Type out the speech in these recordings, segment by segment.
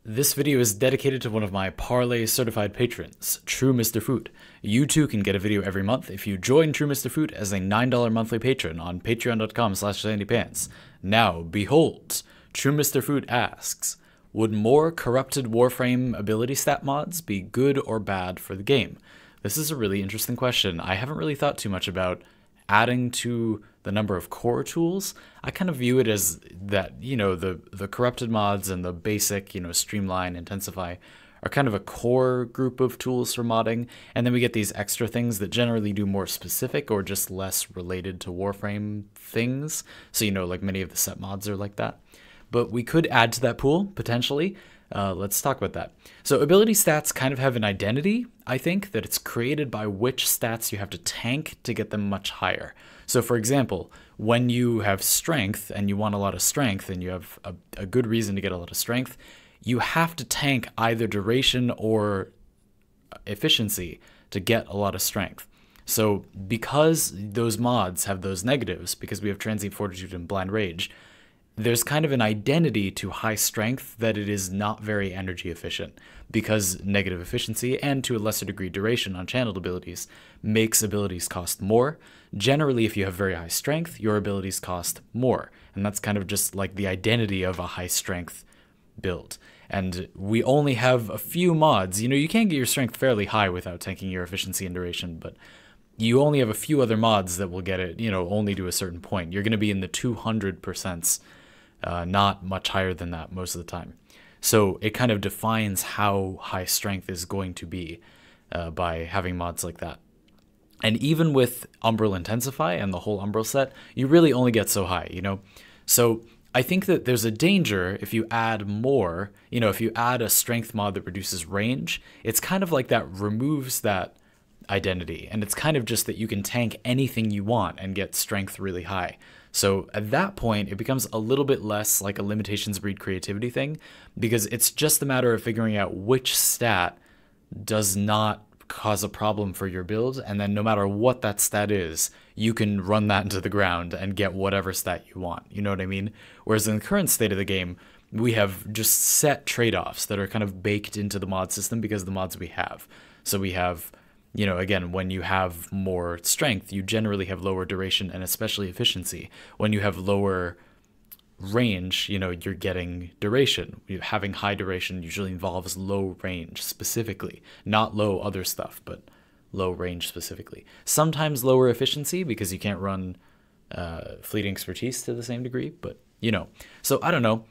This video is dedicated to one of my Parlay certified patrons, True Mr.FOot. You too can get a video every month if you join True Mr.FOot as a $9 monthly patron on patreon.com/sandypants. Now, behold, True Mr.FOot asks, would more Corrupted Warframe ability stat mods be good or bad for the game? This is a really interesting question. I haven't really thought too much about adding to the number of core tools. I kind of view it as that, the corrupted mods and the basic, streamline, intensify are kind of a core group of tools for modding. And then we get these extra things that generally do more specific or just less related to Warframe things. So, like many of the set mods are like that. But we could add to that pool, potentially. Let's talk about that. So ability stats kind of have an identity, I think, that it's created by which stats you have to tank to get them much higher. So for example, when you have strength and you want a lot of strength and you have a good reason to get a lot of strength, you have to tank either duration or efficiency to get a lot of strength. So because those mods have those negatives, because we have transient fortitude and blind rage, there's kind of an identity to high strength that it is not very energy efficient, because negative efficiency and to a lesser degree duration on channeled abilities makes abilities cost more. Generally, if you have very high strength, your abilities cost more, and that's kind of just like the identity of a high strength build. And we only have a few mods. You can get your strength fairly high without tanking your efficiency and duration, but you only have a few other mods that will get it, only to a certain point. You're going to be in the 200%. Not much higher than that most of the time. So it kind of defines how high strength is going to be by having mods like that. And even with Umbral Intensify and the whole Umbral set, you really only get so high, So I think that there's a danger if you add more, if you add a strength mod that reduces range, it's kind of like that removes that identity. And it's kind of just that you can tank anything you want and get strength really high. So at that point, it becomes a little bit less like a limitations breed creativity thing, because it's just a matter of figuring out which stat does not cause a problem for your build, and then no matter what that stat is, you can run that into the ground and get whatever stat you want. You know what I mean? Whereas in the current state of the game, we have just set trade-offs that are kind of baked into the mod system because of the mods we have. So we have, again, when you have more strength, you generally have lower duration and especially efficiency. When you have lower range, you're getting duration. Having high duration usually involves low range specifically, not low other stuff, but low range specifically. Sometimes lower efficiency because you can't run fleeting expertise to the same degree, but So I don't know.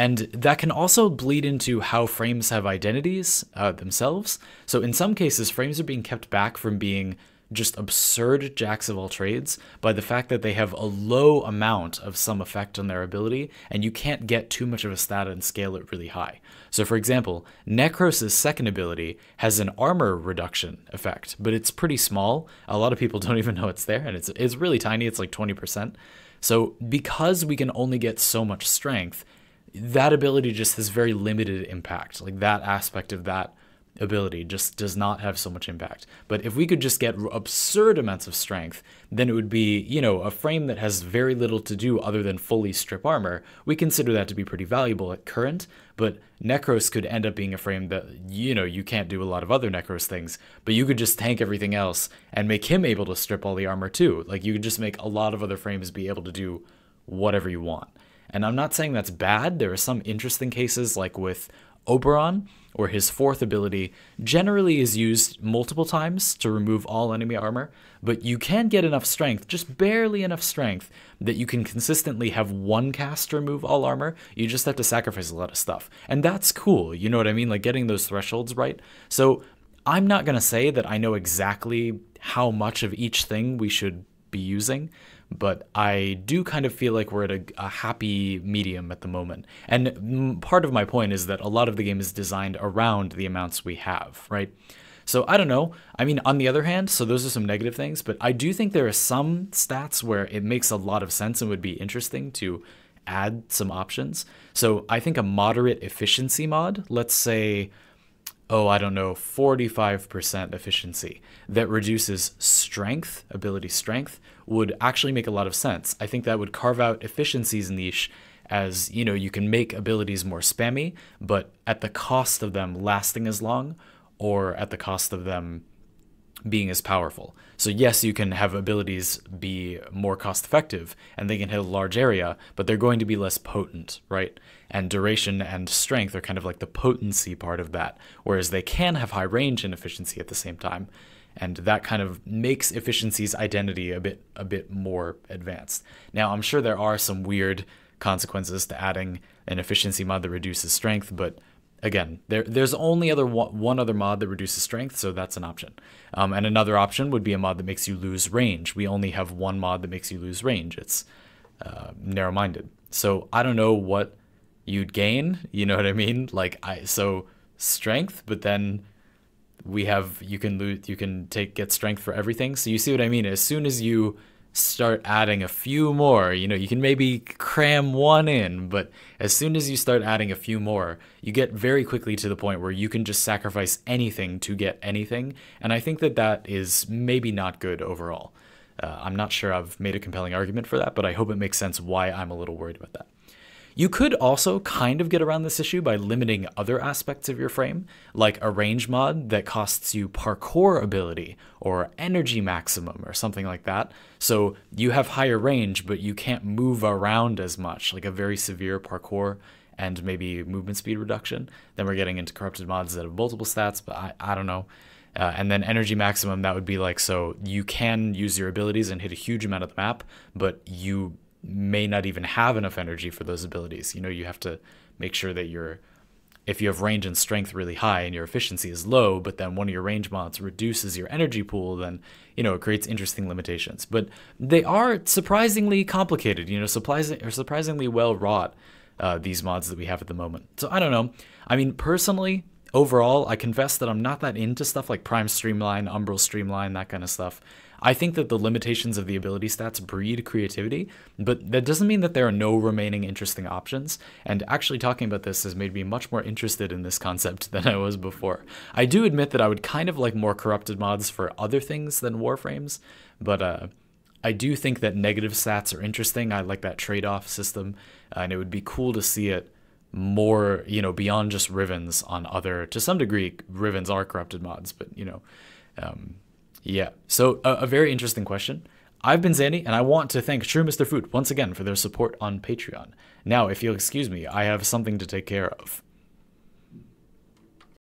And that can also bleed into how frames have identities themselves. So in some cases, frames are being kept back from being just absurd jacks of all trades by the fact that they have a low amount of some effect on their ability, and you can't get too much of a stat and scale it really high. So for example, Necros' second ability has an armor reduction effect, but it's pretty small. A lot of people don't even know it's there, and it's really tiny. It's like 20%. So because we can only get so much strength, that ability just has very limited impact. Like that aspect of that ability just does not have so much impact. But if we could just get absurd amounts of strength, then it would be, a frame that has very little to do other than fully strip armor. We consider that to be pretty valuable at current, but Necros could end up being a frame that, you can't do a lot of other Necros things, but you could just tank everything else and make him able to strip all the armor too. Like you could just make a lot of other frames be able to do whatever you want. And I'm not saying that's bad. There are some interesting cases like with Oberon, or his fourth ability generally is used multiple times to remove all enemy armor, but you can get enough strength, just barely enough strength, that you can consistently have one cast remove all armor. You just have to sacrifice a lot of stuff. And that's cool, you know what I mean? Like getting those thresholds right. So I'm not going to say that I know exactly how much of each thing we should be using, but I do kind of feel like we're at a happy medium at the moment. And part of my point is that a lot of the game is designed around the amounts we have, right? So I don't know. I mean, on the other hand, so those are some negative things, but I do think there are some stats where it makes a lot of sense and would be interesting to add some options. So I think a moderate efficiency mod, let's say, I don't know, 45% efficiency that reduces strength, ability strength, would actually make a lot of sense. I think that would carve out efficiency's niche as, you know, you can make abilities more spammy, but at the cost of them lasting as long or at the cost of them being as powerful. So yes, you can have abilities be more cost effective and they can hit a large area, but they're going to be less potent, right? And duration and strength are kind of like the potency part of that, whereas they can have high range and efficiency at the same time. And that kind of makes efficiency's identity a bit more advanced. Now, I'm sure there are some weird consequences to adding an efficiency mod that reduces strength, but again, there's only one other mod that reduces strength, so that's an option. And another option would be a mod that makes you lose range. We only have one mod that makes you lose range. It's narrow-minded. So I don't know what you'd gain, you know what I mean? Like, so strength, but then you can get strength for everything. So you see what I mean? As soon as you start adding a few more, you know, you can maybe cram one in, but as soon as you start adding a few more, you get very quickly to the point where you can just sacrifice anything to get anything. And I think that is maybe not good overall. I'm not sure I've made a compelling argument for that, but I hope it makes sense why I'm a little worried about that. You could also kind of get around this issue by limiting other aspects of your frame, like a range mod that costs you parkour ability or energy maximum or something like that. So you have higher range, but you can't move around as much, like a very severe parkour and maybe movement speed reduction. Then we're getting into corrupted mods that have multiple stats, but I don't know. And then energy maximum, that would be like, so you can use your abilities and hit a huge amount of the map, but you may not even have enough energy for those abilities. You know, you have to make sure that if you have range and strength really high and your efficiency is low, but then one of your range mods reduces your energy pool, then, you know, it creates interesting limitations. But they are surprisingly complicated, you know, surprisingly well wrought, these mods that we have at the moment. So I don't know. I mean, personally, overall, I confess that I'm not that into stuff like Prime Streamline, Umbral Streamline, that kind of stuff. I think that the limitations of the ability stats breed creativity, but that doesn't mean that there are no remaining interesting options. And actually talking about this has made me much more interested in this concept than I was before. I do admit that I would kind of like more corrupted mods for other things than Warframes, but I do think that negative stats are interesting. I like that trade-off system, and it would be cool to see it more, you know, beyond just Rivens on other, to some degree, Rivens are corrupted mods, but, you know, yeah, so a very interesting question. I've been Zandy, and I want to thank True Mr.FOot once again for their support on Patreon. Now, if you'll excuse me, I have something to take care of.